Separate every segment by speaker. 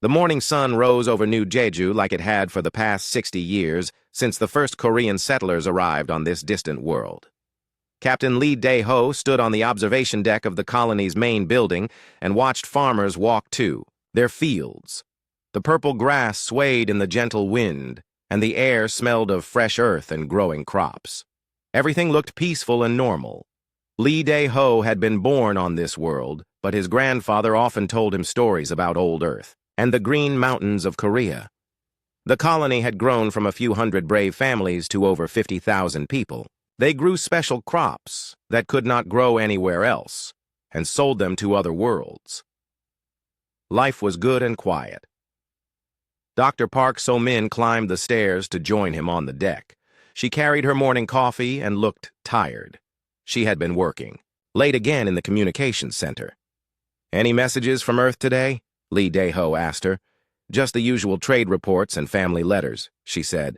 Speaker 1: The morning sun rose over New Jeju like it had for the past 60 years since the first Korean settlers arrived on this distant world. Captain Lee Dae-ho stood on the observation deck of the colony's main building and watched farmers walk to their fields. The purple grass swayed in the gentle wind, and the air smelled of fresh earth and growing crops. Everything looked peaceful and normal. Lee Dae-ho had been born on this world, but his grandfather often told him stories about old Earth and the green mountains of Korea. The colony had grown from a few hundred brave families to over 50,000 people. They grew special crops that could not grow anywhere else and sold them to other worlds. Life was good and quiet. Dr. Park So-min climbed the stairs to join him on the deck. She carried her morning coffee and looked tired. She had been working, late again in the communications center. "Any messages from Earth today?" Lee Dae-ho asked her. "Just the usual trade reports and family letters," she said.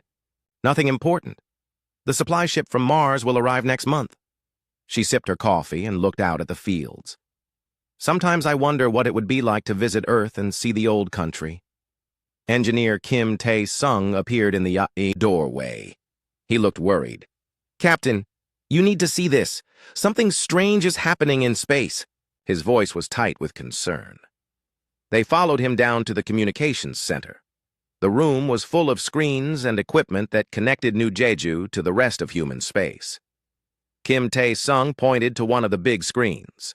Speaker 1: "Nothing important. The supply ship from Mars will arrive next month." She sipped her coffee and looked out at the fields. "Sometimes I wonder what it would be like to visit Earth and see the old country." Engineer Kim Tae-sung appeared in the doorway. He looked worried. "Captain, you need to see this. Something strange is happening in space." His voice was tight with concern. They followed him down to the communications center. The room was full of screens and equipment that connected New Jeju to the rest of human space. Kim Tae-sung pointed to one of the big screens.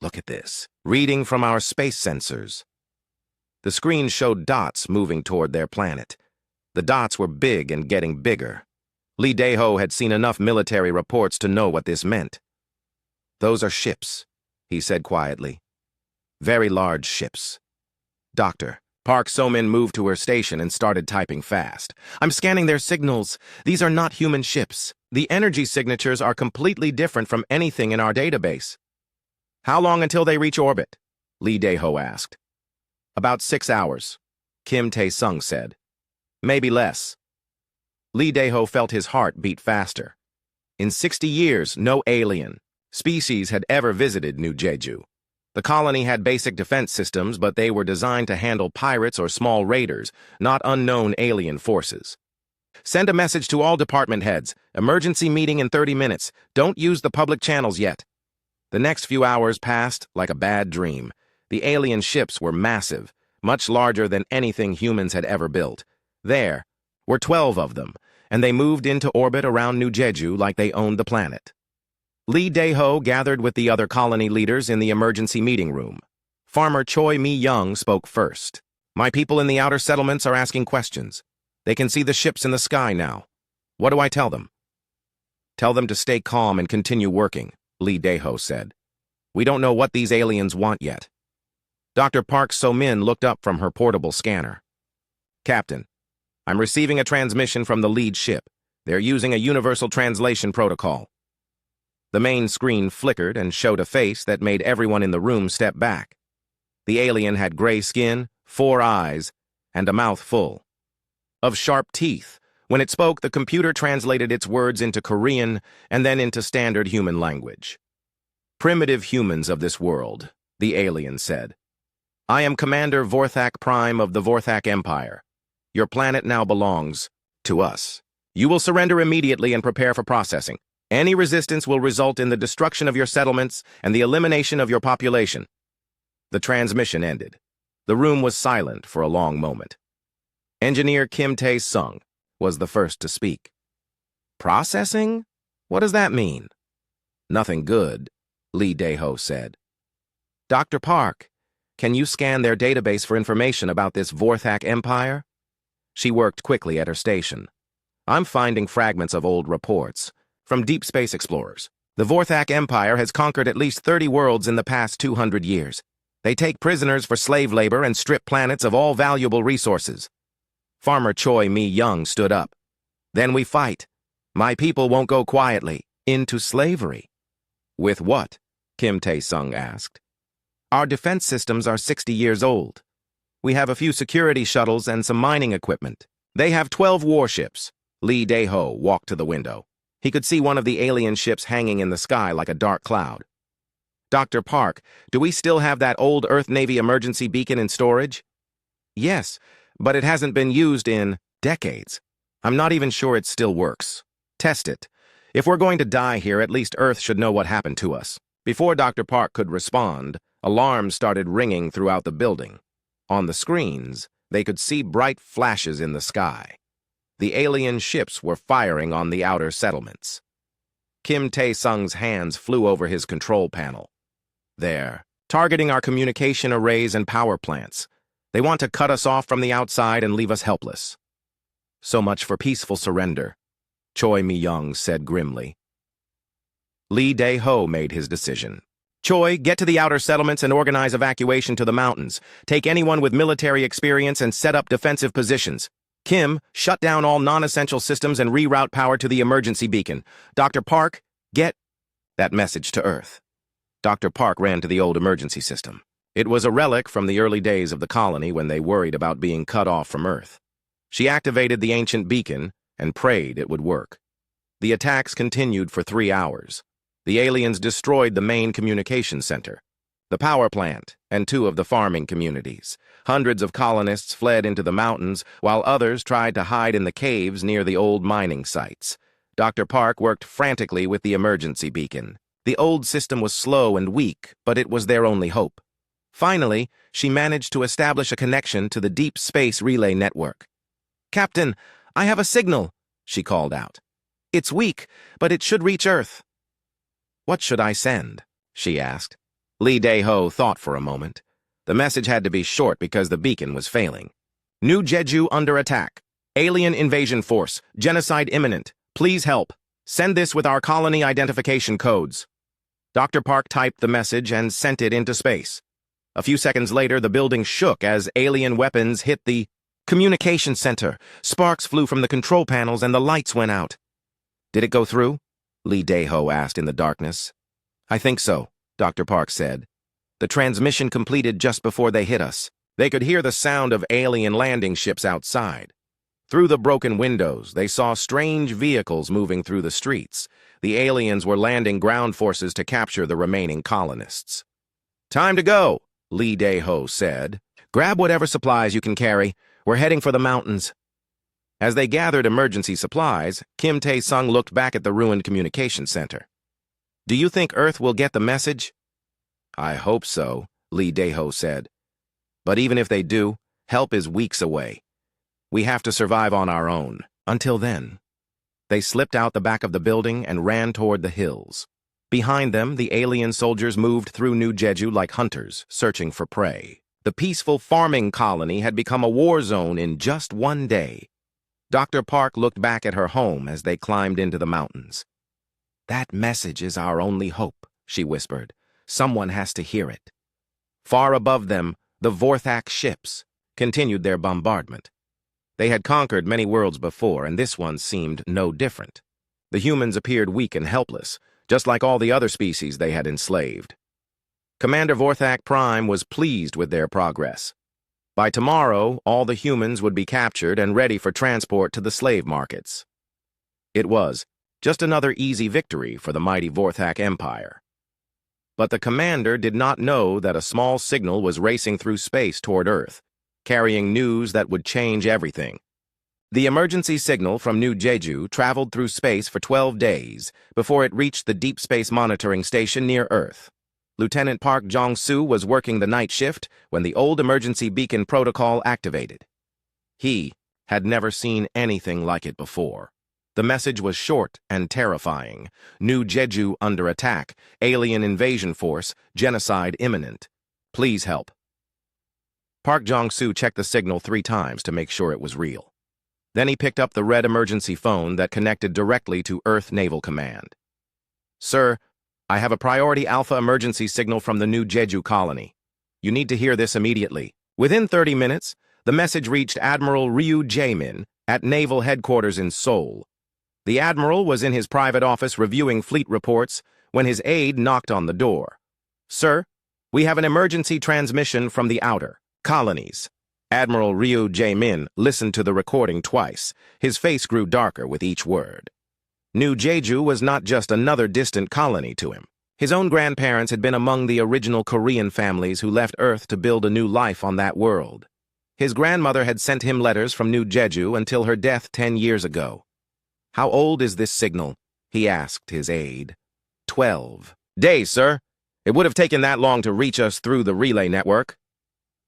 Speaker 1: "Look at this. Reading from our space sensors." The screen showed dots moving toward their planet. The dots were big and getting bigger. Lee Dae-ho had seen enough military reports to know what this meant. "Those are ships," he said quietly. "Very large ships." Dr. Park So-min moved to her station and started typing fast. "I'm scanning their signals. These are not human ships. The energy signatures are completely different from anything in our database." "How long until they reach orbit?" Lee Dae-ho asked. "About 6 hours," Kim Tae-sung said. "Maybe less." Lee Dae-ho felt his heart beat faster. In 60 years, no alien species had ever visited New Jeju. The colony had basic defense systems, but they were designed to handle pirates or small raiders, not unknown alien forces. "Send a message to all department heads. Emergency meeting in 30 minutes. Don't use the public channels yet." The next few hours passed like a bad dream. The alien ships were massive, much larger than anything humans had ever built. There were 12 of them, and they moved into orbit around New Jeju like they owned the planet. Lee Dae-ho gathered with the other colony leaders in the emergency meeting room. Farmer Choi Mi-young spoke first. "My people in the outer settlements are asking questions. They can see the ships in the sky now. What do I tell them?" "Tell them to stay calm and continue working," Lee Dae-ho said. "We don't know what these aliens want yet." Dr. Park So-min looked up from her portable scanner. "Captain, I'm receiving a transmission from the lead ship. They're using a universal translation protocol." The main screen flickered and showed a face that made everyone in the room step back. The alien had gray skin, 4 eyes, and a mouth full of sharp teeth. When it spoke, the computer translated its words into Korean and then into standard human language. "Primitive humans of this world," the alien said. "I am Commander Vorthak Prime of the Vorthak Empire. Your planet now belongs to us. You will surrender immediately and prepare for processing. Any resistance will result in the destruction of your settlements and the elimination of your population." The transmission ended. The room was silent for a long moment. Engineer Kim Tae-sung was the first to speak. "Processing? What does that mean?" "Nothing good," Lee Dae-ho said. "Dr. Park, can you scan their database for information about this Vorthak Empire?" She worked quickly at her station. "I'm finding fragments of old reports from deep space explorers. The Vorthak Empire has conquered at least 30 worlds in the past 200 years. They take prisoners for slave labor and strip planets of all valuable resources." Farmer Choi Mi-young stood up. "Then we fight. My people won't go quietly into slavery." "With what?" Kim Tae-sung asked. "Our defense systems are 60 years old. We have a few security shuttles and some mining equipment. They have 12 warships." Lee Dae-ho walked to the window. He could see one of the alien ships hanging in the sky like a dark cloud. "Dr. Park, do we still have that old Earth Navy emergency beacon in storage?" Yes, but it hasn't been used in decades. I'm not even sure it still works. Test it. If we're going to die here, at least Earth should know what happened to us. Before Dr. Park could respond, alarms started ringing throughout the building. On the screens, they could see bright flashes in the sky. The alien ships were firing on the outer settlements. Kim Tae-sung's hands flew over his control panel. They're targeting our communication arrays and power plants. They want to cut us off from the outside and leave us helpless. So much for peaceful surrender, Choi Mi-young said grimly. Lee Dae-ho made his decision. Choi, get to the outer settlements and organize evacuation to the mountains. Take anyone with military experience and set up defensive positions. Kim, shut down all non-essential systems and reroute power to the emergency beacon. Dr. Park, get that message to Earth. Dr. Park ran to the old emergency system. It was a relic from the early days of the colony when they worried about being cut off from Earth. She activated the ancient beacon and prayed it would work. The attacks continued for 3 hours. The aliens destroyed the main communication center, the power plant, and 2 of the farming communities. Hundreds of colonists fled into the mountains, while others tried to hide in the caves near the old mining sites. Dr. Park worked frantically with the emergency beacon. The old system was slow and weak, but it was their only hope. Finally, she managed to establish a connection to the deep space relay network. "Captain, I have a signal," she called out. "It's weak, but it should reach Earth." "What should I send?" she asked. Lee Dae-ho thought for a moment. The message had to be short because the beacon was failing. "New Jeju under attack. Alien invasion force. Genocide imminent. Please help. Send this with our colony identification codes." Dr. Park typed the message and sent it into space. A few seconds later, the building shook as alien weapons hit the communication center. Sparks flew from the control panels and the lights went out. "Did it go through?" Lee Dae-ho asked in the darkness. "I think so," Dr. Park said. "The transmission completed just before they hit us." They could hear the sound of alien landing ships outside. Through the broken windows, they saw strange vehicles moving through the streets. The aliens were landing ground forces to capture the remaining colonists. "Time to go," Lee Dae-ho said. "Grab whatever supplies you can carry. We're heading for the mountains." As they gathered emergency supplies, Kim Tae-sung looked back at the ruined communication center. "Do you think Earth will get the message?" "I hope so," Lee Dae-ho said. "But even if they do, help is weeks away. We have to survive on our own. Until then." They slipped out the back of the building and ran toward the hills. Behind them, the alien soldiers moved through New Jeju like hunters, searching for prey. The peaceful farming colony had become a war zone in just one day. Dr. Park looked back at her home as they climbed into the mountains. "That message is our only hope," she whispered. "Someone has to hear it." Far above them, the Vorthak ships continued their bombardment. They had conquered many worlds before, and this one seemed no different. The humans appeared weak and helpless, just like all the other species they had enslaved. Commander Vorthak Prime was pleased with their progress. By tomorrow, all the humans would be captured and ready for transport to the slave markets. It was just another easy victory for the mighty Vorthak Empire. But the commander did not know that a small signal was racing through space toward Earth, carrying news that would change everything. The emergency signal from New Jeju traveled through space for 12 days before it reached the Deep Space Monitoring Station near Earth. Lieutenant Park Jong-soo was working the night shift when the old emergency beacon protocol activated. He had never seen anything like it before. The message was short and terrifying. New Jeju under attack. Alien invasion force. Genocide imminent. Please help. Park Jong-soo checked the signal 3 times to make sure it was real. Then he picked up the red emergency phone that connected directly to Earth Naval Command. "Sir, I have a priority alpha emergency signal from the New Jeju colony. You need to hear this immediately." Within 30 minutes, the message reached Admiral Ryu Jae-min at Naval Headquarters in Seoul. The Admiral was in his private office reviewing fleet reports when his aide knocked on the door. "Sir, we have an emergency transmission from the outer colonies." Admiral Ryu Jae-min listened to the recording twice. His face grew darker with each word. New Jeju was not just another distant colony to him. His own grandparents had been among the original Korean families who left Earth to build a new life on that world. His grandmother had sent him letters from New Jeju until her death 10 years ago. "How old is this signal?" he asked his aide. 12 days, sir. It would have taken that long to reach us through the relay network."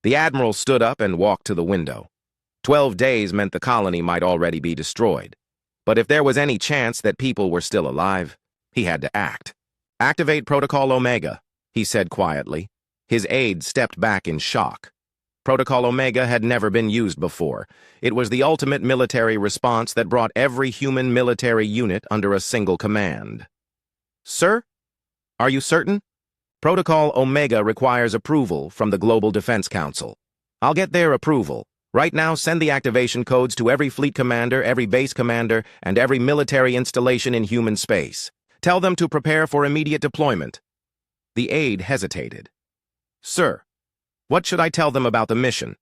Speaker 1: The admiral stood up and walked to the window. 12 days meant the colony might already be destroyed. But if there was any chance that people were still alive, he had to act. "Activate Protocol Omega," he said quietly. His aide stepped back in shock. Protocol Omega had never been used before. It was the ultimate military response that brought every human military unit under a single command. "Sir? Are you certain?" "Protocol Omega requires approval from the Global Defense Council. I'll get their approval. Right now, send the activation codes to every fleet commander, every base commander, and every military installation in human space. Tell them to prepare for immediate deployment." The aide hesitated. "Sir, what should I tell them about the mission?"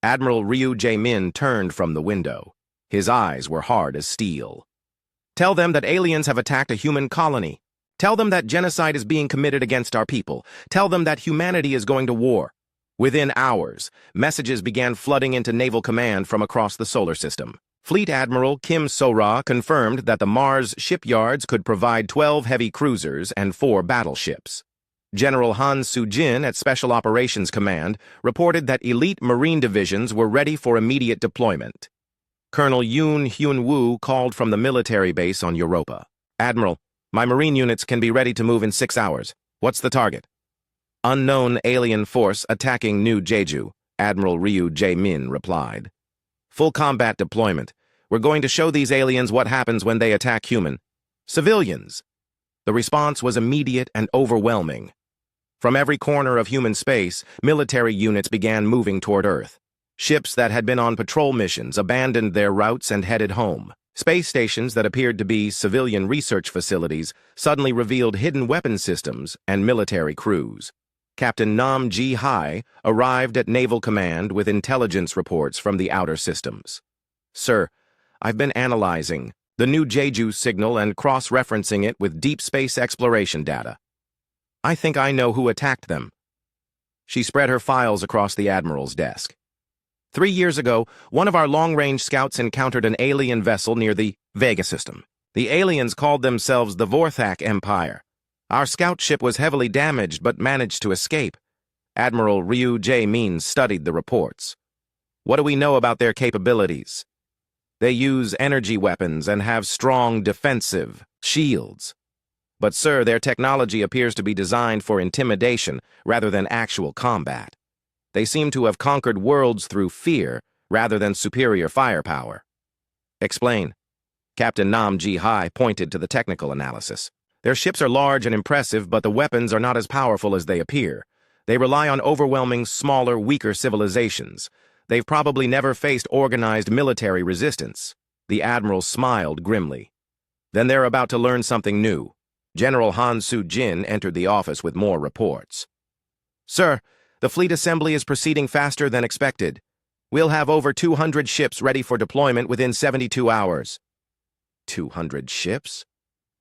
Speaker 1: Admiral Ryu Jae-min turned from the window. His eyes were hard as steel. "Tell them that aliens have attacked a human colony. Tell them that genocide is being committed against our people. Tell them that humanity is going to war." Within hours, messages began flooding into Naval Command from across the solar system. Fleet Admiral Kim So-ra confirmed that the Mars shipyards could provide 12 heavy cruisers and 4 battleships. General Han Soo-jin at Special Operations Command reported that elite Marine divisions were ready for immediate deployment. Colonel Yoon Hyun-woo called from the military base on Europa. "Admiral, my Marine units can be ready to move in 6 hours. What's the target?" "Unknown alien force attacking New Jeju," Admiral Ryu Jae-min replied. "Full combat deployment. We're going to show these aliens what happens when they attack human civilians." The response was immediate and overwhelming. From every corner of human space, military units began moving toward Earth. Ships that had been on patrol missions abandoned their routes and headed home. Space stations that appeared to be civilian research facilities suddenly revealed hidden weapon systems and military crews. Captain Nam Ji-hai arrived at Naval Command with intelligence reports from the outer systems. "Sir, I've been analyzing the new Jeju signal and cross-referencing it with deep space exploration data. I think I know who attacked them." She spread her files across the Admiral's desk. 3 years ago, one of our long-range scouts encountered an alien vessel near the Vega system. The aliens called themselves the Vorthak Empire. Our scout ship was heavily damaged but managed to escape. Admiral Ryu Jae-min studied the reports. "What do we know about their capabilities?" "They use energy weapons and have strong defensive shields. But, sir, their technology appears to be designed for intimidation rather than actual combat. They seem to have conquered worlds through fear rather than superior firepower." "Explain." Captain Nam Ji-hai pointed to the technical analysis. "Their ships are large and impressive, but the weapons are not as powerful as they appear. They rely on overwhelming, smaller, weaker civilizations. They've probably never faced organized military resistance." The Admiral smiled grimly. "Then they're about to learn something new." General Han Soo-jin entered the office with more reports. "Sir, the fleet assembly is proceeding faster than expected. We'll have over 200 ships ready for deployment within 72 hours. 200 ships?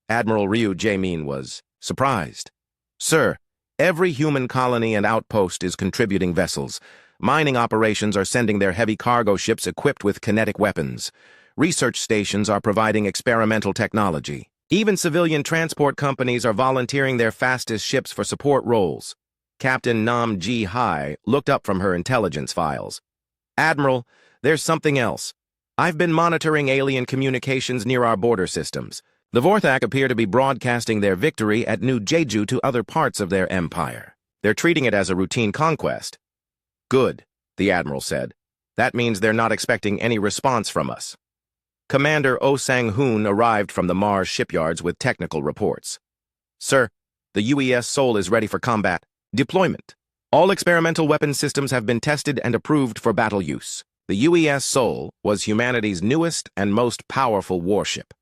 Speaker 1: Admiral Ryu Jae-min was surprised. "Sir, every human colony and outpost is contributing vessels. Mining operations are sending their heavy cargo ships equipped with kinetic weapons. Research stations are providing experimental technology. Even civilian transport companies are volunteering their fastest ships for support roles." Captain Nam Ji-hai looked up from her intelligence files. "Admiral, there's something else. I've been monitoring alien communications near our border systems. The Vorthak appear to be broadcasting their victory at New Jeju to other parts of their empire. They're treating it as a routine conquest." "Good," the Admiral said. "That means they're not expecting any response from us." Commander Oh Sang-hoon arrived from the Mars shipyards with technical reports. "Sir, the UES Seoul is ready for combat. Deployment. All experimental weapon systems have been tested and approved for battle use." The UES Seoul was humanity's newest and most powerful warship.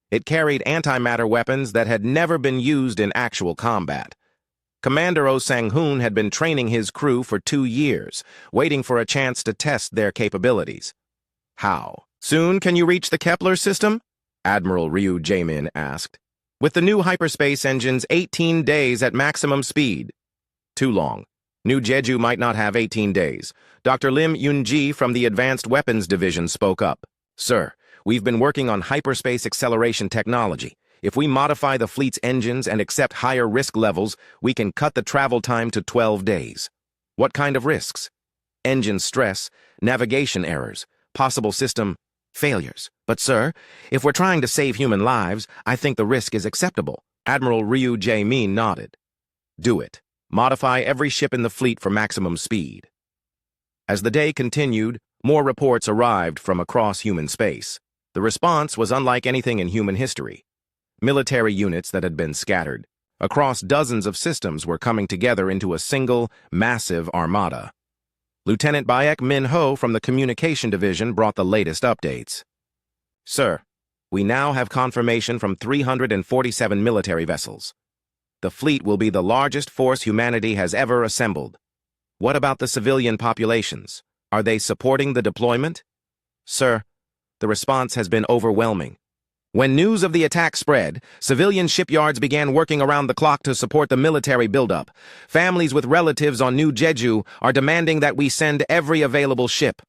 Speaker 1: It carried antimatter weapons that had never been used in actual combat. Commander Oh Sang-hoon had been training his crew for 2 years, waiting for a chance to test their capabilities. "How soon can you reach the Kepler system?" Admiral Ryu Jae-min asked. "With the new hyperspace engines, 18 days at maximum speed." "Too long. New Jeju might not have 18 days. Dr. Lim Yun-ji from the Advanced Weapons Division spoke up. Sir, we've been working on hyperspace acceleration technology. If we modify the fleet's engines and accept higher risk levels, we can cut the travel time to 12 days. What kind of risks? Engine stress, navigation errors, possible system failures. But sir, if we're trying to save human lives, I think the risk is acceptable. Admiral Ryu Jae-min nodded. Do it. Modify every ship in the fleet for maximum speed. As the day continued, more reports arrived from across human space. The response was unlike anything in human history. Military units that had been scattered across dozens of systems were coming together into a single, massive armada. Lieutenant Baek Min-ho from the Communication Division brought the latest updates. Sir, we now have confirmation from 347 military vessels. The fleet will be the largest force humanity has ever assembled. What about the civilian populations? Are they supporting the deployment? Sir, the response has been overwhelming. When news of the attack spread, civilian shipyards began working around the clock to support the military buildup. Families with relatives on New Jeju are demanding that we send every available ship.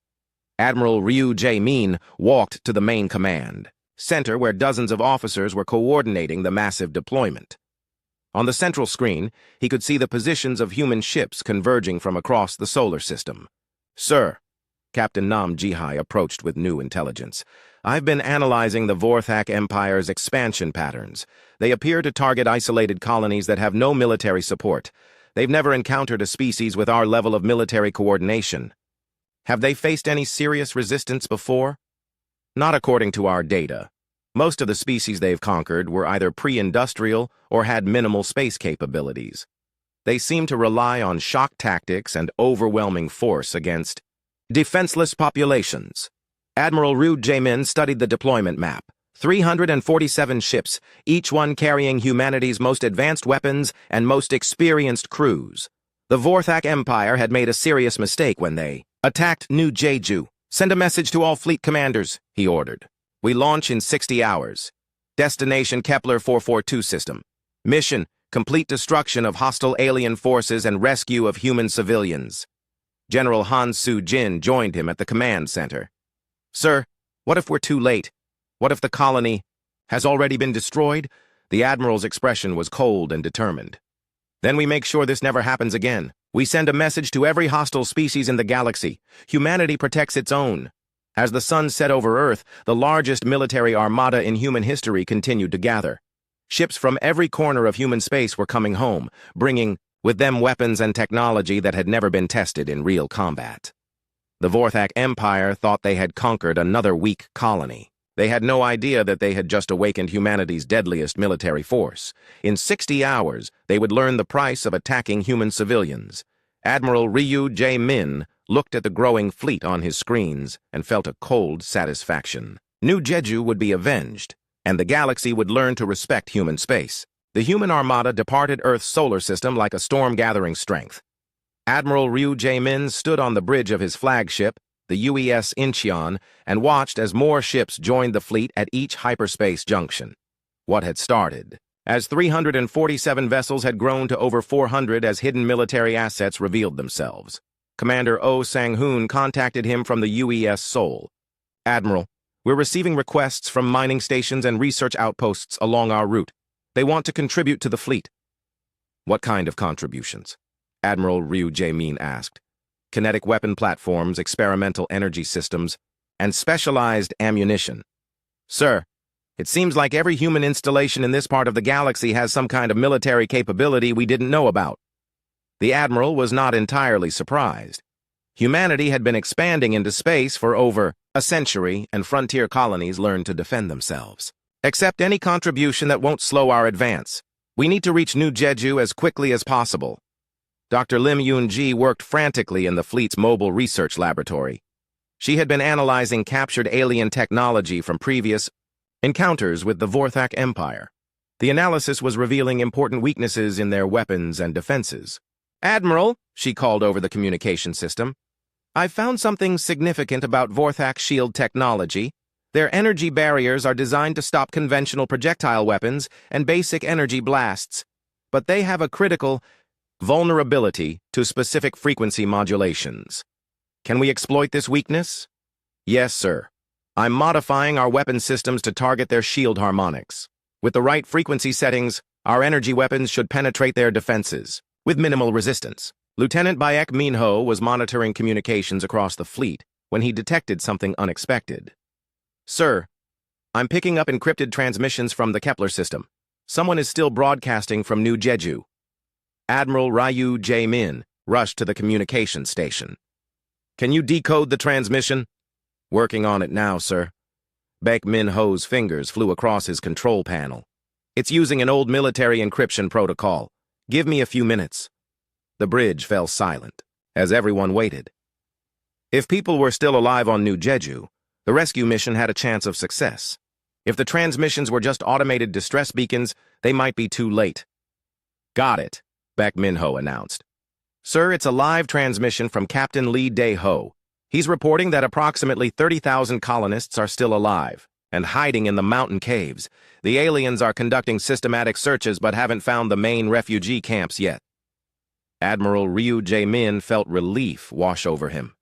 Speaker 1: Admiral Ryu Jae-min walked to the main command center where dozens of officers were coordinating the massive deployment. On the central screen, he could see the positions of human ships converging from across the solar system. Sir, Captain Nam Jihai approached with new intelligence. I've been analyzing the Vorthak Empire's expansion patterns. They appear to target isolated colonies that have no military support. They've never encountered a species with our level of military coordination. Have they faced any serious resistance before? Not according to our data. Most of the species they've conquered were either pre-industrial or had minimal space capabilities. They seem to rely on shock tactics and overwhelming force against defenseless populations. Admiral Ryu Jae-min studied the deployment map. 347 ships, each one carrying humanity's most advanced weapons and most experienced crews. The Vorthak Empire had made a serious mistake when they attacked New Jeju. Send a message to all fleet commanders, he ordered. We launch in 60 hours. Destination Kepler 442 system. Mission, complete destruction of hostile alien forces and rescue of human civilians. General Han Soo-jin joined him at the command center. Sir, what if we're too late? What if the colony has already been destroyed? The Admiral's expression was cold and determined. Then we make sure this never happens again. We send a message to every hostile species in the galaxy. Humanity protects its own. As the sun set over Earth, the largest military armada in human history continued to gather. Ships from every corner of human space were coming home, bringing with them weapons and technology that had never been tested in real combat. The Vorthak Empire thought they had conquered another weak colony. They had no idea that they had just awakened humanity's deadliest military force. In 60 hours, they would learn the price of attacking human civilians. Admiral Ryu Jae-min looked at the growing fleet on his screens and felt a cold satisfaction. New Jeju would be avenged, and the galaxy would learn to respect human space. The human armada departed Earth's solar system like a storm gathering strength. Admiral Ryu Jae-min stood on the bridge of his flagship, the UES Incheon, and watched as more ships joined the fleet at each hyperspace junction. What had started? As 347 vessels had grown to over 400 as hidden military assets revealed themselves. Commander Oh Sang-hoon contacted him from the UES Seoul. Admiral, we're receiving requests from mining stations and research outposts along our route. They want to contribute to the fleet. What kind of contributions? Admiral Ryu Jae-min asked. Kinetic weapon platforms, experimental energy systems, and specialized ammunition. Sir, it seems like every human installation in this part of the galaxy has some kind of military capability we didn't know about. The Admiral was not entirely surprised. Humanity had been expanding into space for over a century, and frontier colonies learned to defend themselves. Accept any contribution that won't slow our advance. We need to reach New Jeju as quickly as possible. Dr. Lim Yun-ji worked frantically in the fleet's mobile research laboratory. She had been analyzing captured alien technology from previous encounters with the Vorthak Empire. The analysis was revealing important weaknesses in their weapons and defenses. Admiral, she called over the communication system, I've found something significant about Vorthak shield technology. Their energy barriers are designed to stop conventional projectile weapons and basic energy blasts, but they have a critical Vulnerability to specific frequency modulations. Can we exploit this weakness? Yes, sir. I'm modifying our weapon systems to target their shield harmonics. With the right frequency settings, our energy weapons should penetrate their defenses, with minimal resistance. Lieutenant Bayek Minho was monitoring communications across the fleet when he detected something unexpected. Sir, I'm picking up encrypted transmissions from the Kepler system. Someone is still broadcasting from New Jeju. Admiral Ryu J. Min rushed to the communications station. Can you decode the transmission? Working on it now, sir. Baek Min-ho's fingers flew across his control panel. It's using an old military encryption protocol. Give me a few minutes. The bridge fell silent, as everyone waited. If people were still alive on New Jeju, the rescue mission had a chance of success. If the transmissions were just automated distress beacons, they might be too late. Got it, Baek Min-ho announced. Sir, it's a live transmission from Captain Lee Dae-ho. He's reporting that approximately 30,000 colonists are still alive and hiding in the mountain caves. The aliens are conducting systematic searches but haven't found the main refugee camps yet. Admiral Ryu Jae-min felt relief wash over him.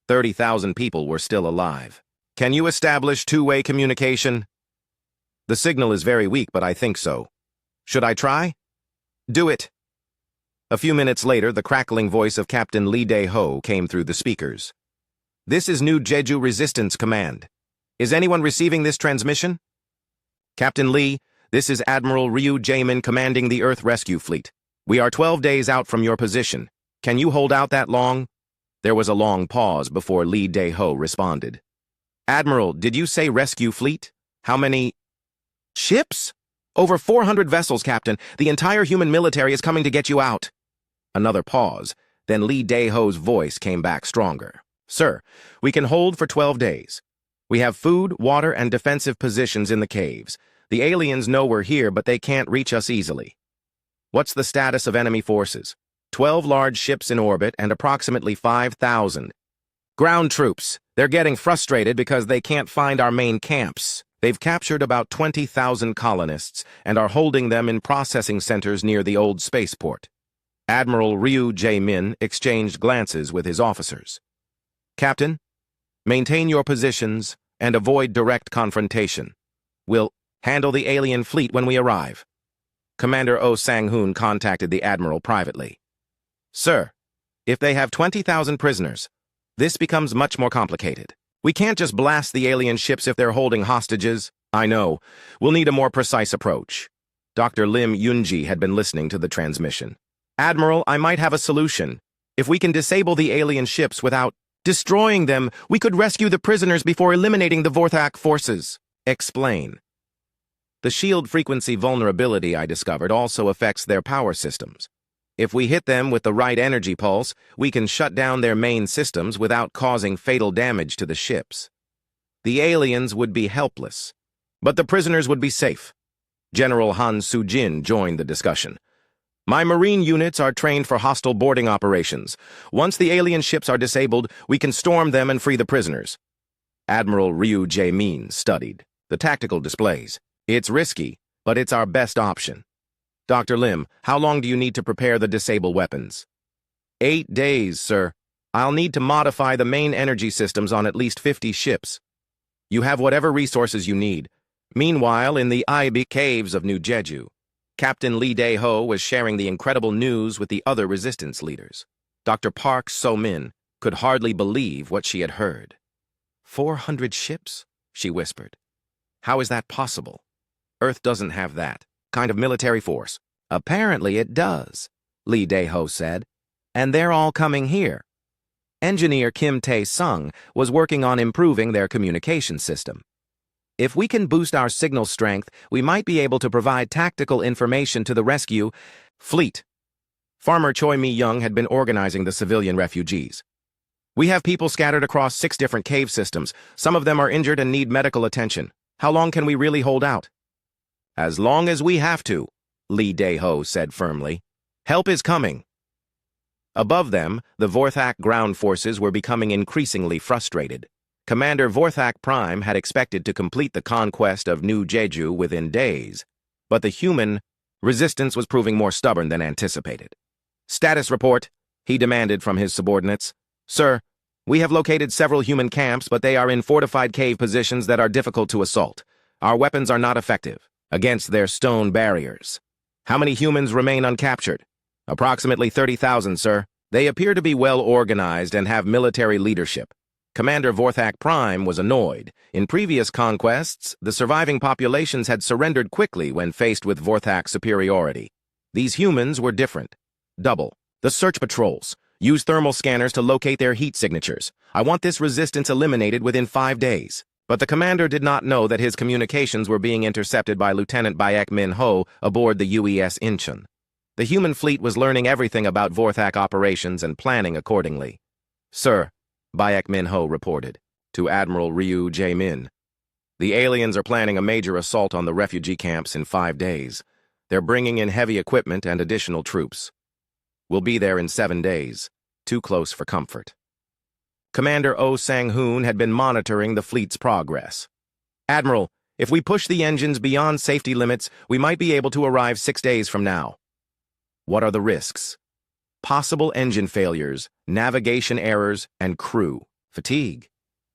Speaker 1: 30,000 people were still alive. Can you establish two-way communication? The signal is very weak, but I think so. Should I try? Do it. A few minutes later, the crackling voice of Captain Lee Dae-ho came through the speakers. This is New Jeju Resistance Command. Is anyone receiving this transmission? Captain Lee, this is Admiral Ryu Jae-min commanding the Earth Rescue Fleet. We are 12 days out from your position. Can you hold out that long? There was a long pause before Lee Dae-ho responded. Admiral, did you say rescue fleet? How many ships? Over 400 vessels, Captain. The entire human military is coming to get you out. Another pause. Then Lee Dae-ho's voice came back stronger. Sir, we can hold for 12 days. We have food, water, and defensive positions in the caves. The aliens know we're here, but they can't reach us easily. What's the status of enemy forces? 12 large ships in orbit and approximately 5,000. Ground troops. They're getting frustrated because they can't find our main camps. They've captured about 20,000 colonists and are holding them in processing centers near the old spaceport. Admiral Ryu Jae-min exchanged glances with his officers. Captain, maintain your positions and avoid direct confrontation. We'll handle the alien fleet when we arrive. Commander Oh Sang-hoon contacted the Admiral privately. Sir, if they have 20,000 prisoners, this becomes much more complicated. We can't just blast the alien ships if they're holding hostages. I know. We'll need a more precise approach. Dr. Lim Yunji had been listening to the transmission. Admiral, I might have a solution. If we can disable the alien ships without destroying them, we could rescue the prisoners before eliminating the Vorthak forces. Explain. The shield frequency vulnerability I discovered also affects their power systems. If we hit them with the right energy pulse, we can shut down their main systems without causing fatal damage to the ships. The aliens would be helpless, but the prisoners would be safe. General Han Soo-jin joined the discussion. My marine units are trained for hostile boarding operations. Once the alien ships are disabled, we can storm them and free the prisoners. Admiral Ryu Jae-min studied the tactical displays. It's risky, but it's our best option. Dr. Lim, how long do you need to prepare the disable weapons? 8 days, sir. I'll need to modify the main energy systems on at least 50 ships. You have whatever resources you need. Meanwhile, in the Ibi caves of New Jeju, Captain Lee Dae-ho was sharing the incredible news with the other resistance leaders. Dr. Park So-min could hardly believe what she had heard. 400 ships? She whispered. How is that possible? Earth doesn't have that kind of military force. Apparently it does, Lee Dae-ho said, and they're all coming here. Engineer Kim Tae-sung was working on improving their communication system. If we can boost our signal strength, we might be able to provide tactical information to the rescue fleet. Farmer Choi Mi-young had been organizing the civilian refugees. We have people scattered across 6 different cave systems. Some of them are injured and need medical attention. How long can we really hold out? As long as we have to, Lee Dae-ho said firmly. Help is coming. Above them, the Vorthak ground forces were becoming increasingly frustrated. Commander Vorthak Prime had expected to complete the conquest of New Jeju within days, but the human resistance was proving more stubborn than anticipated. Status report, he demanded from his subordinates. Sir, we have located several human camps, but they are in fortified cave positions that are difficult to assault. Our weapons are not effective against their stone barriers. How many humans remain uncaptured? Approximately 30,000, sir. They appear to be well organized and have military leadership. Commander Vorthak Prime was annoyed. In previous conquests, the surviving populations had surrendered quickly when faced with Vorthak's superiority. These humans were different. Double. The search patrols. Use thermal scanners to locate their heat signatures. I want this resistance eliminated within 5 days. But the commander did not know that his communications were being intercepted by Lieutenant Bayek Min Ho aboard the UES Incheon. The human fleet was learning everything about Vorthak operations and planning accordingly. Sir, Bayek Min Ho reported to Admiral Ryu Jae-min. The aliens are planning a major assault on the refugee camps in 5 days. They're bringing in heavy equipment and additional troops. We'll be there in 7 days. Too close for comfort. Commander Oh Sang-hoon had been monitoring the fleet's progress. Admiral, if we push the engines beyond safety limits, we might be able to arrive 6 days from now. What are the risks? Possible engine failures, navigation errors, and crew fatigue.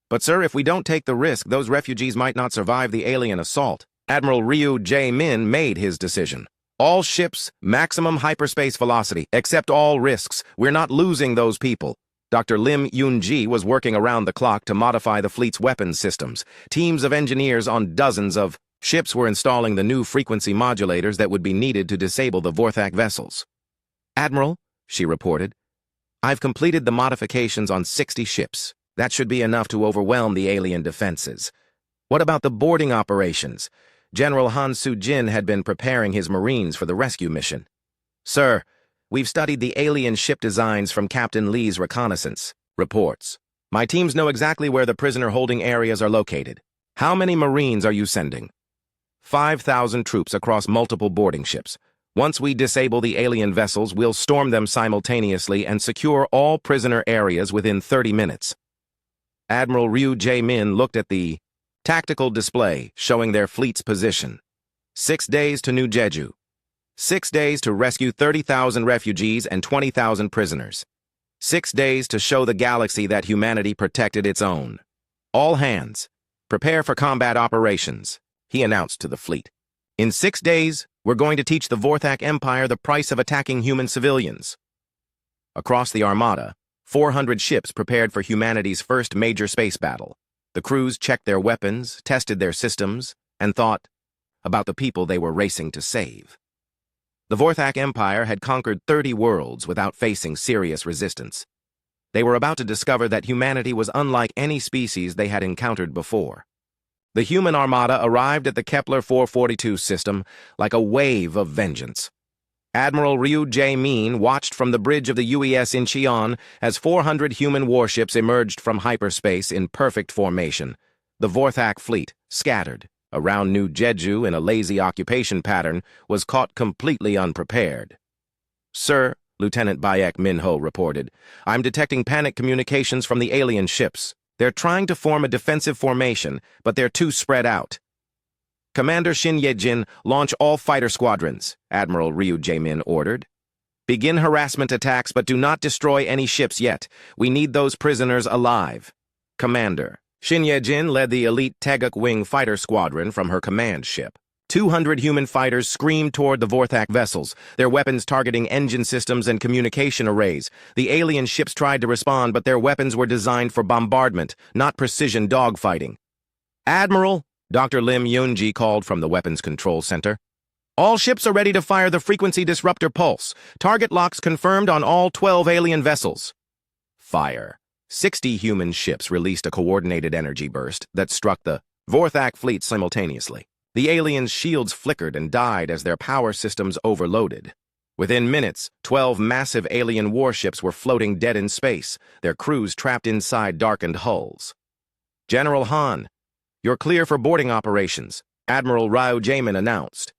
Speaker 1: But sir, if we don't take the risk, those refugees might not survive the alien assault. Admiral Ryu Jae-min made his decision. All ships, maximum hyperspace velocity. Accept all risks. We're not losing those people. Dr. Lim Yoon-ji was working around the clock to modify the fleet's weapons systems. Teams of engineers on dozens of ships were installing the new frequency modulators that would be needed to disable the Vorthak vessels. Admiral, she reported, I've completed the modifications on 60 ships. That should be enough to overwhelm the alien defenses. What about the boarding operations? General Han Soo-jin had been preparing his Marines for the rescue mission. Sir, we've studied the alien ship designs from Captain Lee's reconnaissance reports. My teams know exactly where the prisoner-holding areas are located. How many Marines are you sending? 5,000 troops across multiple boarding ships. Once we disable the alien vessels, we'll storm them simultaneously and secure all prisoner areas within 30 minutes. Admiral Ryu Jae-min looked at the tactical display showing their fleet's position. 6 days to New Jeju. 6 days to rescue 30,000 refugees and 20,000 prisoners. 6 days to show the galaxy that humanity protected its own. All hands, prepare for combat operations, he announced to the fleet. In 6 days, we're going to teach the Vorthak Empire the price of attacking human civilians. Across the Armada, 400 ships prepared for humanity's first major space battle. The crews checked their weapons, tested their systems, and thought about the people they were racing to save. The Vorthak Empire had conquered 30 worlds without facing serious resistance. They were about to discover that humanity was unlike any species they had encountered before. The human armada arrived at the Kepler 442 system like a wave of vengeance. Admiral Ryu Jae-min watched from the bridge of the UES Incheon as 400 human warships emerged from hyperspace in perfect formation. The Vorthak fleet, scattered around New Jeju in a lazy occupation pattern, was caught completely unprepared. Sir, Lieutenant Bayek Min Ho reported, I'm detecting panic communications from the alien ships. They're trying to form a defensive formation, but they're too spread out. Commander Shin Ye-jin, launch all fighter squadrons, Admiral Ryu Jae-min ordered. Begin harassment attacks, but do not destroy any ships yet. We need those prisoners alive. Commander. Shin Ye-jin led the elite Taeguk Wing fighter squadron from her command ship. 200 human fighters screamed toward the Vorthak vessels, their weapons targeting engine systems and communication arrays. The alien ships tried to respond, but their weapons were designed for bombardment, not precision dogfighting. Admiral, Dr. Lim Yoon-ji called from the Weapons Control Center. All ships are ready to fire the frequency disruptor pulse. Target locks confirmed on all 12 alien vessels. Fire. 60 human ships released a coordinated energy burst that struck the Vorthak fleet simultaneously. The aliens' shields flickered and died as their power systems overloaded. Within minutes, 12 massive alien warships were floating dead in space, their crews trapped inside darkened hulls. General Han, you're clear for boarding operations, Admiral Ryu Jae-min announced.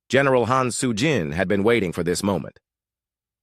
Speaker 1: General Han Soo-jin had been waiting for this moment.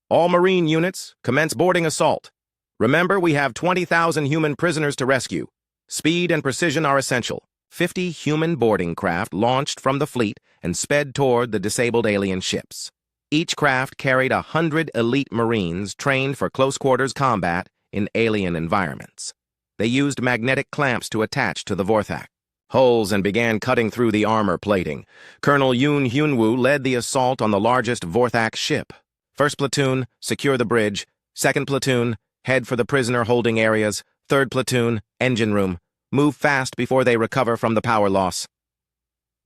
Speaker 1: All Marine units, commence boarding assault. Remember, we have 20,000 human prisoners to rescue. Speed and precision are essential. 50 human boarding craft launched from the fleet and sped toward the disabled alien ships. Each craft carried 100 elite Marines trained for close-quarters combat in alien environments. They used magnetic clamps to attach to the Vorthak hulls and began cutting through the armor plating. Colonel Yoon Hyunwoo led the assault on the largest Vorthak ship. First platoon, secure the bridge. Second platoon, head for the prisoner-holding areas. Third platoon, engine room. Move fast before they recover from the power loss.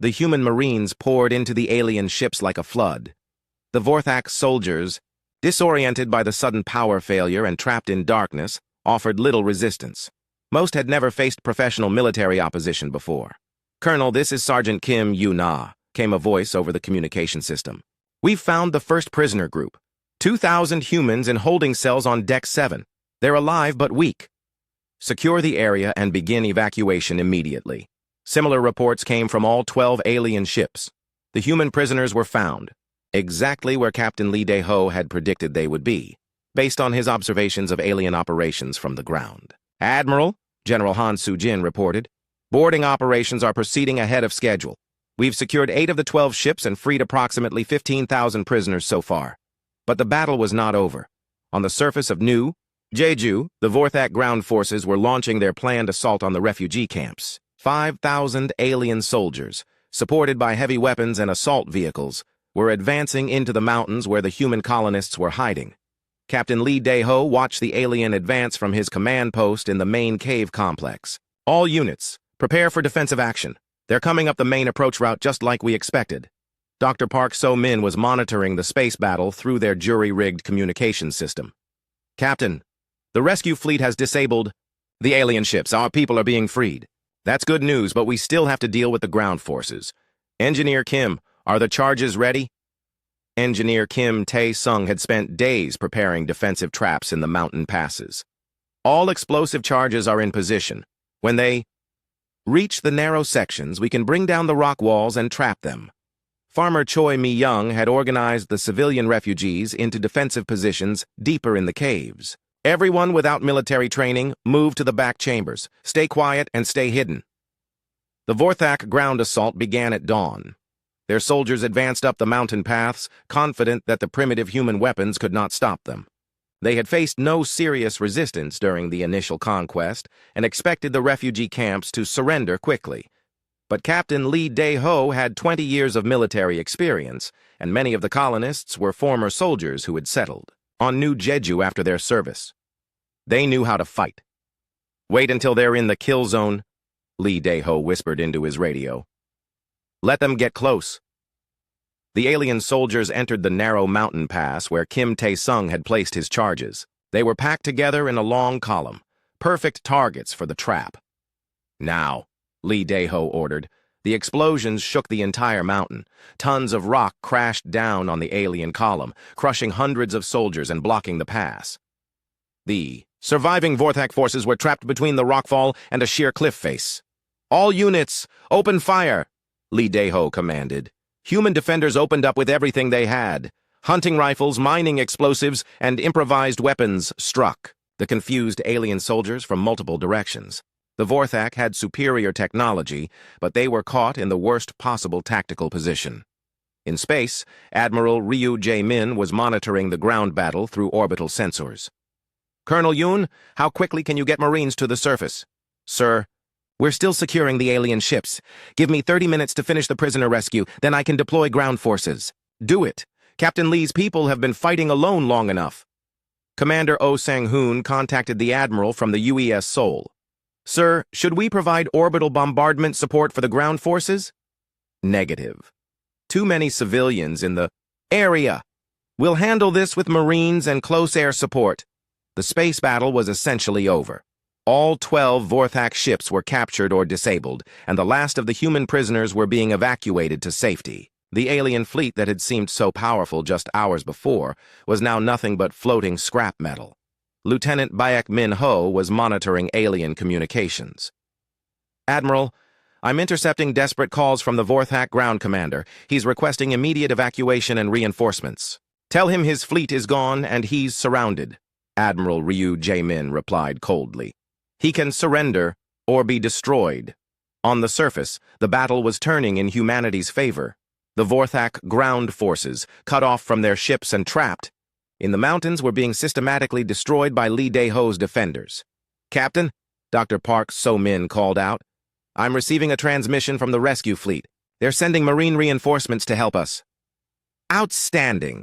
Speaker 1: The human Marines poured into the alien ships like a flood. The Vorthak soldiers, disoriented by the sudden power failure and trapped in darkness, offered little resistance. Most had never faced professional military opposition before. "Colonel, this is Sergeant Kim Yu-na," came a voice over the communication system. "We've found the first prisoner group. 2,000 humans in holding cells on Deck 7. They're alive but weak. Secure the area and begin evacuation immediately." Similar reports came from all 12 alien ships. The human prisoners were found, exactly where Captain Lee Dae-ho had predicted they would be, based on his observations of alien operations from the ground. "Admiral," General Han Soo-jin reported, "boarding operations are proceeding ahead of schedule. We've secured 8 of the 12 ships and freed approximately 15,000 prisoners so far. But the battle was not over. On the surface of New Jeju, the Vorthak ground forces were launching their planned assault on the refugee camps. 5,000 alien soldiers, supported by heavy weapons and assault vehicles, were advancing into the mountains where the human colonists were hiding. Captain Lee Dae-ho watched the alien advance from his command post in the main cave complex. "All units, prepare for defensive action. They're coming up the main approach route just like we expected." Dr. Park So-min was monitoring the space battle through their jury-rigged communication system. "Captain, the rescue fleet has disabled the alien ships. Our people are being freed. That's good news, but we still have to deal with the ground forces. Engineer Kim, are the charges ready?" Engineer Kim Tae-sung had spent days preparing defensive traps in the mountain passes. "All explosive charges are in position. When they reach the narrow sections, we can bring down the rock walls and trap them." Farmer Choi Mi-young had organized the civilian refugees into defensive positions deeper in the caves. "Everyone without military training, move to the back chambers. Stay quiet and stay hidden." The Vorthak ground assault began at dawn. Their soldiers advanced up the mountain paths, confident that the primitive human weapons could not stop them. They had faced no serious resistance during the initial conquest and expected the refugee camps to surrender quickly. But Captain Lee Dae-ho had 20 years of military experience, and many of the colonists were former soldiers who had settled on New Jeju after their service. They knew how to fight. "Wait until they're in the kill zone," Lee Dae-ho whispered into his radio. "Let them get close." The alien soldiers entered the narrow mountain pass where Kim Tae-sung had placed his charges. They were packed together in a long column, perfect targets for the trap. "Now," Lee Dae-ho ordered. The explosions shook the entire mountain. Tons of rock crashed down on the alien column, crushing hundreds of soldiers and blocking the pass. The surviving Vorthak forces were trapped between the rockfall and a sheer cliff face. "All units, open fire!" Lee Dae-ho commanded. Human defenders opened up with everything they had. Hunting rifles, mining explosives, and improvised weapons struck the confused alien soldiers from multiple directions. The Vorthak had superior technology, but they were caught in the worst possible tactical position. In space, Admiral Ryu Jae-min was monitoring the ground battle through orbital sensors. "Colonel Yoon, how quickly can you get Marines to the surface?" "Sir, we're still securing the alien ships. Give me 30 minutes to finish the prisoner rescue, then I can deploy ground forces." "Do it. Captain Lee's people have been fighting alone long enough." Commander Oh Sang-hoon contacted the Admiral from the UES Seoul. "Sir, should we provide orbital bombardment support for the ground forces?" "Negative. Too many civilians in the area. We'll handle this with Marines and close air support." The space battle was essentially over. All 12 Vorthak ships were captured or disabled, and the last of the human prisoners were being evacuated to safety. The alien fleet that had seemed so powerful just hours before was now nothing but floating scrap metal. Lieutenant Baek Min-ho was monitoring alien communications. "Admiral, I'm intercepting desperate calls from the Vorthak ground commander. He's requesting immediate evacuation and reinforcements. Tell him his fleet is gone and he's surrounded," Admiral Ryu Jae-min replied coldly. "He can surrender or be destroyed." On the surface, the battle was turning in humanity's favor. The Vorthak ground forces, cut off from their ships and trapped in the mountains, were being systematically destroyed by Lee Dae-ho's defenders. "Captain," Dr. Park So-min called out, "I'm receiving a transmission from the rescue fleet. They're sending marine reinforcements to help us." "Outstanding.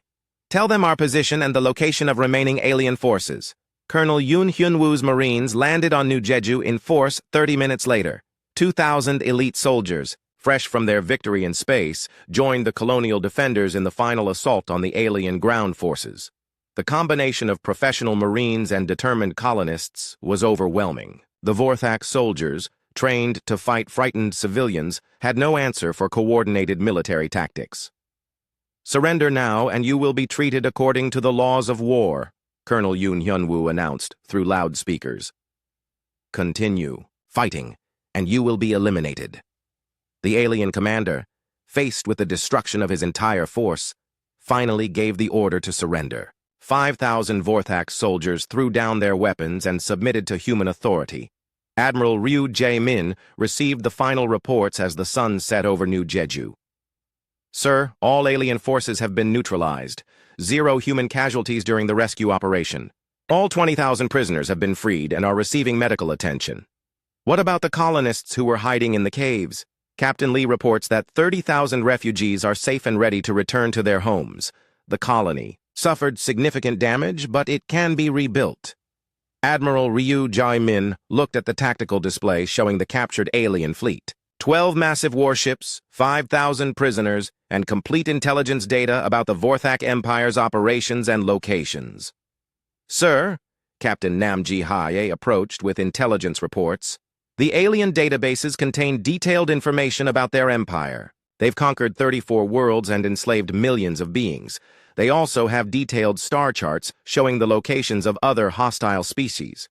Speaker 1: Tell them our position and the location of remaining alien forces." Colonel Yoon Hyun-woo's Marines landed on New Jeju in force 30 minutes later. 2,000 elite soldiers, fresh from their victory in space, joined the colonial defenders in the final assault on the alien ground forces. The combination of professional Marines and determined colonists was overwhelming. The Vorthak soldiers, trained to fight frightened civilians, had no answer for coordinated military tactics. "Surrender now, and you will be treated according to the laws of war," Colonel Yoon Hyun-woo announced through loudspeakers. "Continue fighting, and you will be eliminated." The alien commander, faced with the destruction of his entire force, finally gave the order to surrender. 5,000 Vorthak soldiers threw down their weapons and submitted to human authority. Admiral Ryu Jae-min received the final reports as the sun set over New Jeju. "Sir, all alien forces have been neutralized. 0 human casualties during the rescue operation. All 20,000 prisoners have been freed and are receiving medical attention." "What about the colonists who were hiding in the caves?" Captain Lee reports that 30,000 refugees are safe and ready to return to their homes. The colony suffered significant damage, but it can be rebuilt. Admiral Ryu Jae-min looked at the tactical display showing the captured alien fleet. 12 massive warships, 5,000 prisoners, and complete intelligence data about the Vorthak Empire's operations and locations. "Sir," Captain Nam Ji-hae approached with intelligence reports, "the alien databases contain detailed information about their empire. They've conquered 34 worlds and enslaved millions of beings. They also have detailed star charts showing the locations of other hostile species."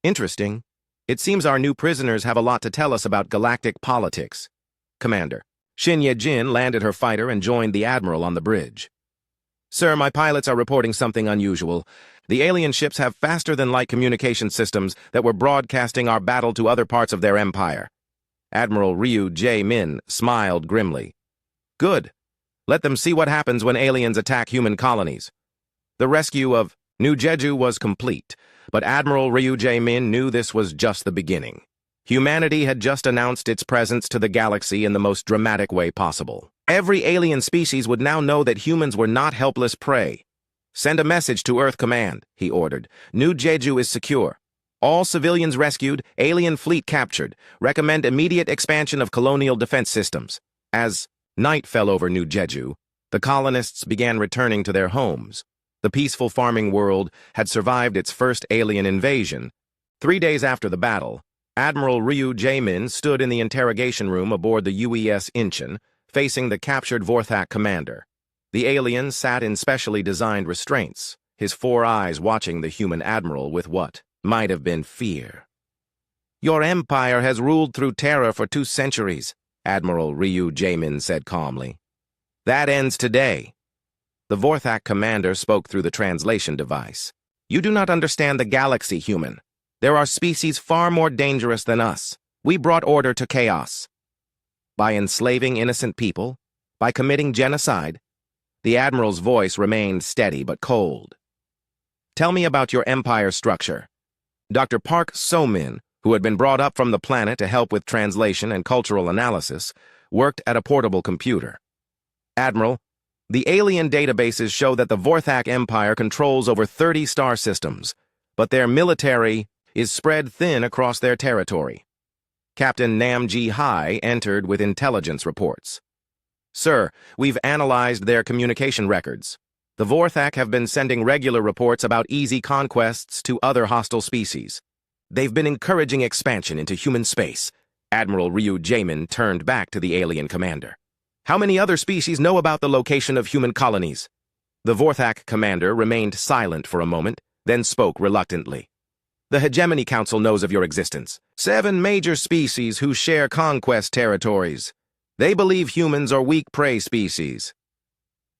Speaker 1: "Interesting. It seems our new prisoners have a lot to tell us about galactic politics." Commander Shin Ye-jin landed her fighter and joined the admiral on the bridge. "Sir, my pilots are reporting something unusual. The alien ships have faster-than-light communication systems that were broadcasting our battle to other parts of their empire." Admiral Ryu Jae-min smiled grimly. "Good. Let them see what happens when aliens attack human colonies." The rescue of New Jeju was complete, but Admiral Ryu Jae-min knew this was just the beginning. Humanity had just announced its presence to the galaxy in the most dramatic way possible. Every alien species would now know that humans were not helpless prey. "Send a message to Earth Command," he ordered. "New Jeju is secure. All civilians rescued, alien fleet captured. Recommend immediate expansion of colonial defense systems." As night fell over New Jeju, the colonists began returning to their homes. The peaceful farming world had survived its first alien invasion. 3 days after the battle, Admiral Ryu Jae-min stood in the interrogation room aboard the UES Incheon, facing the captured Vorthak commander. The alien sat in specially designed restraints, his 4 eyes watching the human admiral with what might have been fear. "Your empire has ruled through terror for 2 centuries, Admiral Ryu Jae-min said calmly. "That ends today." The Vorthak commander spoke through the translation device. "You do not understand the galaxy, human. There are species far more dangerous than us. We brought order to chaos." "By enslaving innocent people? By committing genocide?" The admiral's voice remained steady but cold. "Tell me about your empire structure." Dr. Park So-min, who had been brought up from the planet to help with translation and cultural analysis, worked at a portable computer. "Admiral, the alien databases show that the Vorthak Empire controls over 30 star systems, but their military is spread thin across their territory." Captain Nam Ji-hae entered with intelligence reports. "Sir, we've analyzed their communication records. The Vorthak have been sending regular reports about easy conquests to other hostile species. They've been encouraging expansion into human space." Admiral Ryu Jae-min turned back to the alien commander. "How many other species know about the location of human colonies?" The Vorthak commander remained silent for a moment, then spoke reluctantly. "The Hegemony Council knows of your existence. 7 major species who share conquest territories. They believe humans are weak prey species."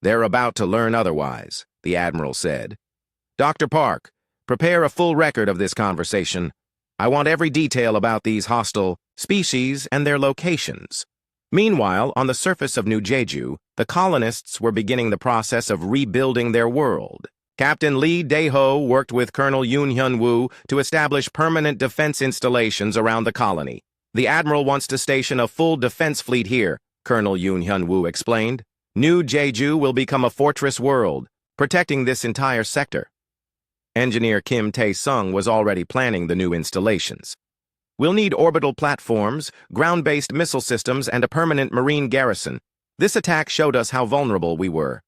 Speaker 1: "They're about to learn otherwise," the admiral said. "Dr. Park, prepare a full record of this conversation. I want every detail about these hostile species and their locations." Meanwhile, on the surface of New Jeju, The colonists were beginning the process of rebuilding their world. Captain Lee Dae-ho worked with Colonel Yoon Hyun-woo to establish permanent defense installations around the colony. The Admiral wants to station a full defense fleet here, Colonel Yoon Hyun-woo explained. New Jeju will become a fortress world, protecting this entire sector. Engineer Kim Tae-sung was already planning the new installations. We'll need orbital platforms, ground-based missile systems, and a permanent marine garrison. This attack showed us how vulnerable we were.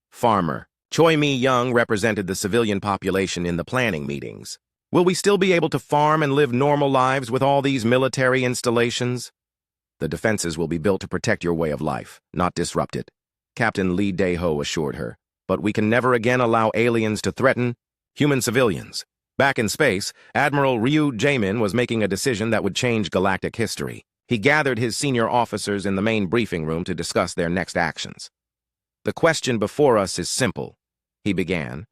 Speaker 1: Farmer Choi Mi-young represented the civilian population in the planning meetings. Will we still be able to farm and live normal lives with all these military installations? The defenses will be built to protect your way of life, not disrupt it, Captain Lee Dae-ho assured her. But we can never again allow aliens to threaten human civilians. Back in space, Admiral Ryu Jae-min was making a decision that would change galactic history. He gathered his senior officers in the main briefing room to discuss their next actions. The question before us is simple, he began.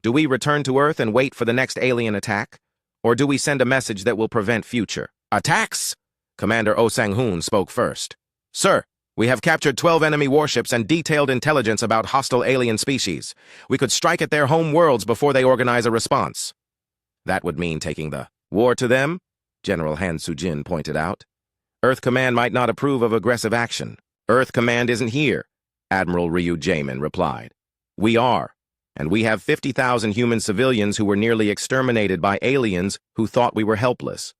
Speaker 1: Do we return to Earth and wait for the next alien attack? Or do we send a message that will prevent future attacks? Commander Oh Sang-hoon spoke first. Sir, we have captured 12 enemy warships and detailed intelligence about hostile alien species. We could strike at their home worlds before they organize a response. That would mean taking the war to them, General Han Soo-jin pointed out. Earth Command might not approve of aggressive action. Earth Command isn't here, Admiral Ryu Jae-min replied. We are, and we have 50,000 human civilians who were nearly exterminated by aliens who thought we were helpless.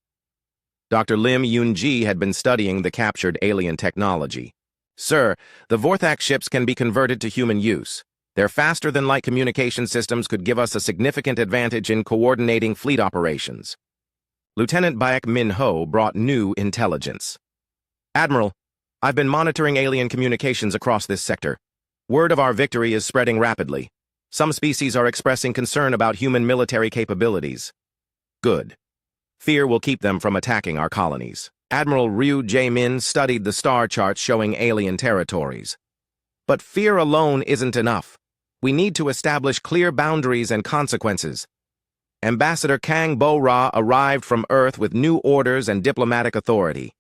Speaker 1: Dr. Lim Yoon-ji had been studying the captured alien technology. Sir, the Vorthak ships can be converted to human use. Their faster-than-light communication systems could give us a significant advantage in coordinating fleet operations. Lieutenant Baek Min-ho brought new intelligence. Admiral, I've been monitoring alien communications across this sector. Word of our victory is spreading rapidly. Some species are expressing concern about human military capabilities. Good. Fear will keep them from attacking our colonies. Admiral Ryu Jae-min studied the star charts showing alien territories. But fear alone isn't enough. We need to establish clear boundaries and consequences. Ambassador Kang Bo-ra arrived from Earth with new orders and diplomatic authority.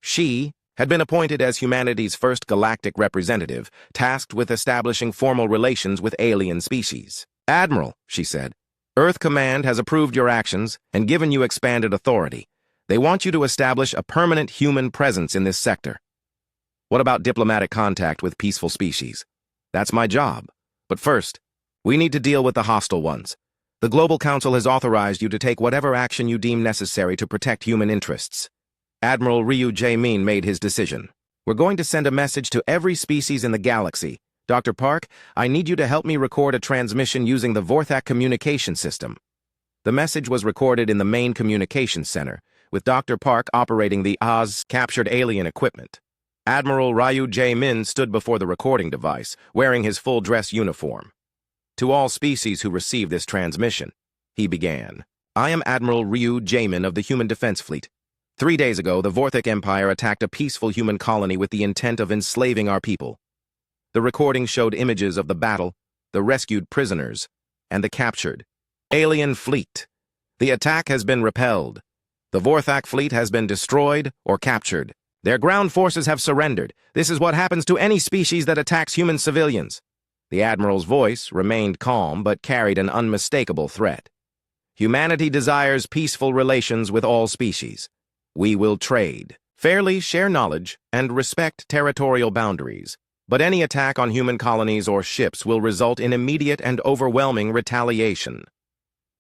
Speaker 1: She had been appointed as humanity's first galactic representative, tasked with establishing formal relations with alien species. Admiral, she said, Earth Command has approved your actions and given you expanded authority. They want you to establish a permanent human presence in this sector. What about diplomatic contact with peaceful species? That's my job. But first, we need to deal with the hostile ones. The Global Council has authorized you to take whatever action you deem necessary to protect human interests. Admiral Ryu Jae-min made his decision. We're going to send a message to every species in the galaxy. Dr. Park, I need you to help me record a transmission using the Vorthak communication system. The message was recorded in the main communications center, with Dr. Park operating the captured alien equipment. Admiral Ryu Jae-min stood before the recording device, wearing his full-dress uniform. To all species who receive this transmission, he began. I am Admiral Ryu Jae-min of the Human Defense Fleet. 3 days ago, the Vorthak Empire attacked a peaceful human colony with the intent of enslaving our people. The recording showed images of the battle, the rescued prisoners, and the captured alien fleet. The attack has been repelled. The Vorthak fleet has been destroyed or captured. Their ground forces have surrendered. This is what happens to any species that attacks human civilians. The Admiral's voice remained calm but carried an unmistakable threat. Humanity desires peaceful relations with all species. We will trade, fairly share knowledge, and respect territorial boundaries. But any attack on human colonies or ships will result in immediate and overwhelming retaliation.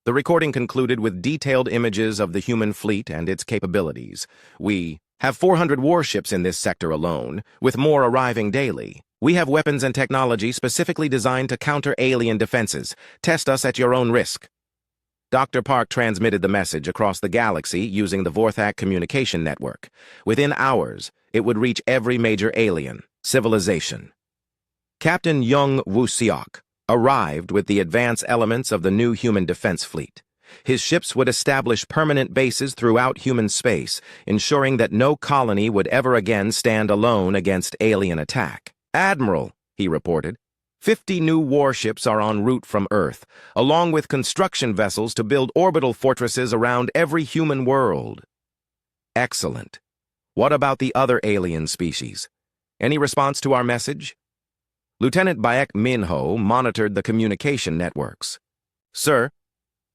Speaker 1: The recording concluded with detailed images of the human fleet and its capabilities. We have 400 warships in this sector alone, with more arriving daily. We have weapons and technology specifically designed to counter alien defenses. Test us at your own risk. Dr. Park transmitted the message across the galaxy using the Vorthak communication network. Within hours, it would reach every major alien civilization. Captain Young Woo-seok arrived with the advance elements of the new human defense fleet. His ships would establish permanent bases throughout human space, ensuring that no colony would ever again stand alone against alien attack. Admiral, he reported, 50 new warships are en route from Earth, along with construction vessels to build orbital fortresses around every human world. Excellent. What about the other alien species? Any response to our message? Lieutenant Baek Minho monitored the communication networks. Sir,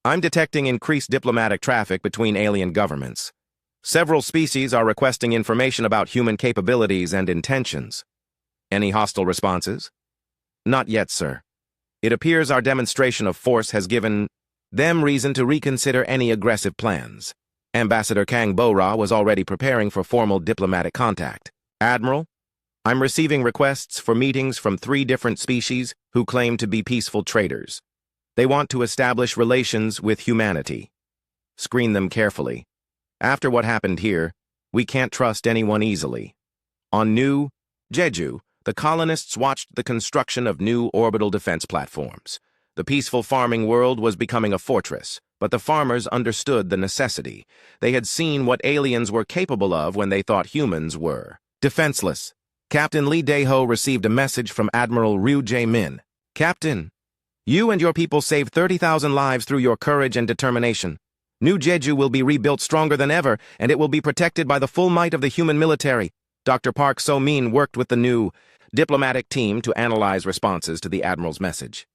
Speaker 1: I'm detecting increased diplomatic traffic between alien governments. Several species are requesting information about human capabilities and intentions. Any hostile responses? Not yet, sir. It appears our demonstration of force has given them reason to reconsider any aggressive plans. Ambassador Kang Bo-ra was already preparing for formal diplomatic contact. Admiral, I'm receiving requests for meetings from 3 different species who claim to be peaceful traders. They want to establish relations with humanity. Screen them carefully. After what happened here, we can't trust anyone easily. On New Jeju, the colonists watched the construction of new orbital defense platforms. The peaceful farming world was becoming a fortress, but the farmers understood the necessity. They had seen what aliens were capable of when they thought humans were defenseless. Captain Lee Dae-ho received a message from Admiral Ryu Jae-min. Captain, you and your people saved 30,000 lives through your courage and determination. New Jeju will be rebuilt stronger than ever, and it will be protected by the full might of the human military. Dr. Park So-min worked with the new diplomatic team to analyze responses to the Admiral's message.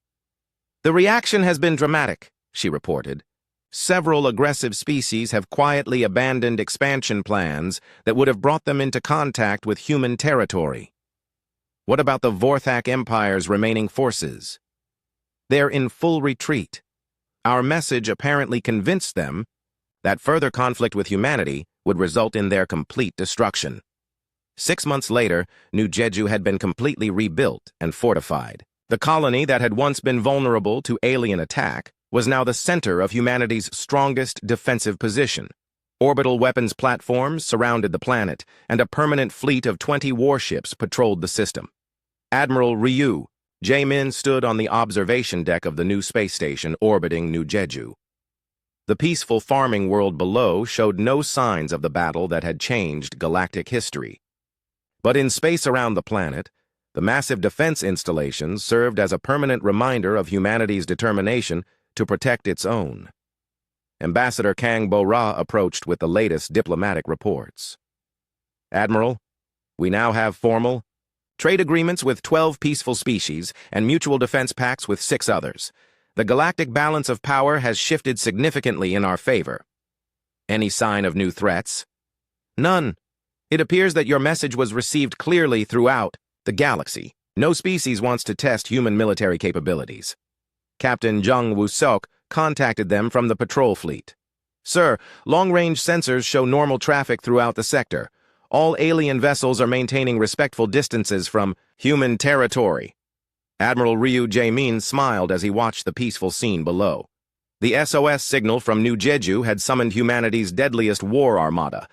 Speaker 1: The reaction has been dramatic, she reported. Several aggressive species have quietly abandoned expansion plans that would have brought them into contact with human territory. What about the Vorthak Empire's remaining forces? They're in full retreat. Our message apparently convinced them that further conflict with humanity would result in their complete destruction. 6 months later, New Jeju had been completely rebuilt and fortified. The colony that had once been vulnerable to alien attack was now the center of humanity's strongest defensive position. Orbital weapons platforms surrounded the planet, and a permanent fleet of 20 warships patrolled the system. Admiral Ryu Jae-min stood on the observation deck of the new space station orbiting New Jeju. The peaceful farming world below showed no signs of the battle that had changed galactic history. But in space around the planet, the massive defense installations served as a permanent reminder of humanity's determination to protect its own. Ambassador Kang Bo-ra approached with the latest diplomatic reports. Admiral, we now have formal trade agreements with 12 peaceful species and mutual defense pacts with 6 others. The galactic balance of power has shifted significantly in our favor. Any sign of new threats? None. It appears that your message was received clearly throughout the galaxy. No species wants to test human military capabilities. Captain Jung Woo-seok contacted them from the patrol fleet. Sir, long-range sensors show normal traffic throughout the sector. All alien vessels are maintaining respectful distances from human territory. Admiral Ryu Jae-min smiled as he watched the peaceful scene below. The SOS signal from New Jeju had summoned humanity's deadliest war armada.